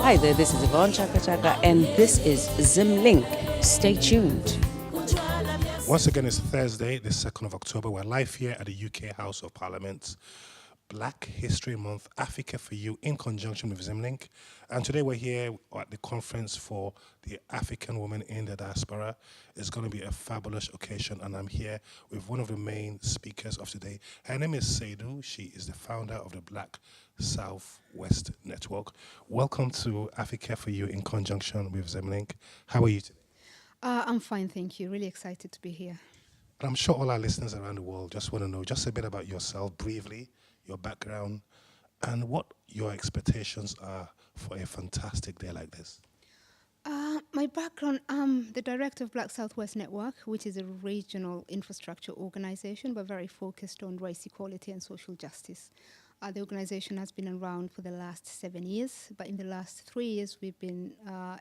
Hi there, this is Yvonne Chaka Chaka, and this is Zimlink. Stay tuned. Once again, it's Thursday, the 2nd of October. We're live here at the UK House of Parliament. Black History Month, Africa for You, in conjunction with Zimlink. And today we're here at the conference for the African women in the diaspora. It's going to be a fabulous occasion, and I'm here with one of the main speakers of today. Her name is Sado. She is the founder of the Black Southwest Network. Welcome to Africa for You in conjunction with Zimlink. How are you today? I'm fine, thank you. Really excited to be here. And I'm sure all our listeners around the world just want to know just a bit about yourself briefly, your background, and what your expectations are for a fantastic day like this. My background, I'm the director of Black Southwest Network, which is a regional infrastructure organization, but very focused on race equality and social justice. The organization has been around for the last 7 years, but in the last 3 years, we've been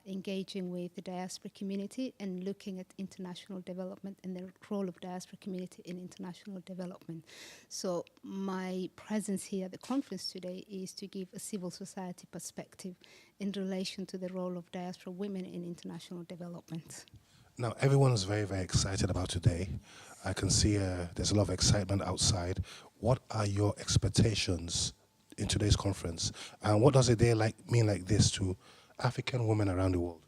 engaging with the diaspora community and looking at international development and the role of diaspora community in international development. So my presence here at the conference today is to give a civil society perspective in relation to the role of diaspora women in international development. Now, everyone is very, very excited about today. I can see there's a lot of excitement outside. What are your expectations in today's conference? And what does a day mean like this to African women around the world?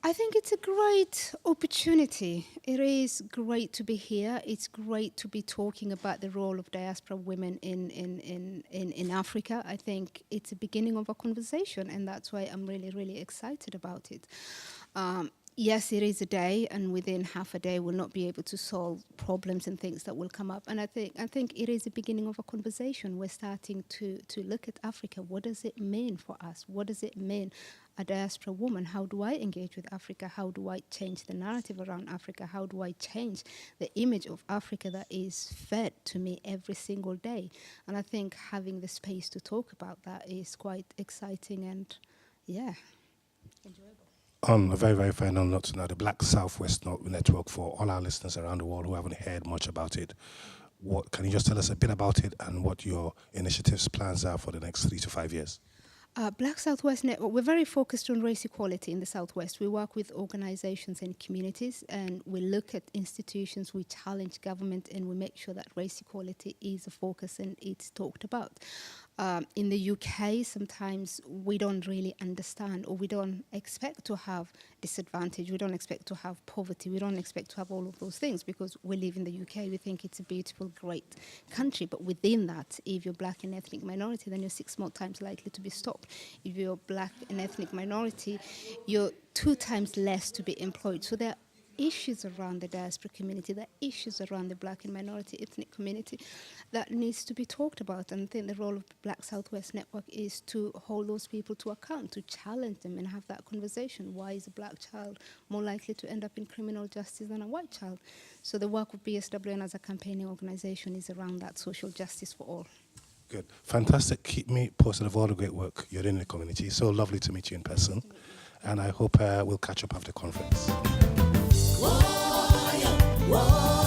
I think it's a great opportunity. It is great to be here. It's great to be talking about the role of diaspora women in Africa. I think it's a beginning of a conversation, and that's why I'm really, really excited about it. Yes, it is a day, and within half a day we'll not be able to solve problems and things that will come up. And I think it is the beginning of a conversation. We're starting to look at Africa. What does it mean for us? What does it mean, a diaspora woman? How do I engage with Africa? How do I change the narrative around Africa? How do I change the image of Africa that is fed to me every single day? And I think having the space to talk about that is quite exciting and, yeah, enjoyable. On a very, very final note now, the Black Southwest Network, for all our listeners around the world who haven't heard much about it, what can you just tell us a bit about it and what your initiatives, plans are for the next 3 to 5 years? Black Southwest Network, we're very focused on race equality in the Southwest. We work with organizations and communities, and we look at institutions, we challenge government, and we make sure that race equality is a focus and it's talked about. In the UK, sometimes we don't really understand, or we don't expect to have disadvantage, we don't expect to have poverty, we don't expect to have all of those things because we live in the UK, we think it's a beautiful, great country. But within that, if you're black and ethnic minority, then you're 6 more times likely to be stopped. If you're black and ethnic minority, you're 2 times less to be employed. So there are issues around the diaspora community, there are issues around the black and minority ethnic community that needs to be talked about. And I think the role of the Black Southwest Network is to hold those people to account, to challenge them and have that conversation. Why is a black child more likely to end up in criminal justice than a white child? So the work of BSWN as a campaigning organization is around that social justice for all. Good. Fantastic. Keep me posted of all the great work you're doing in the community. So lovely to meet you in person. And I hope we'll catch up after the conference. Whoa, yeah, whoa.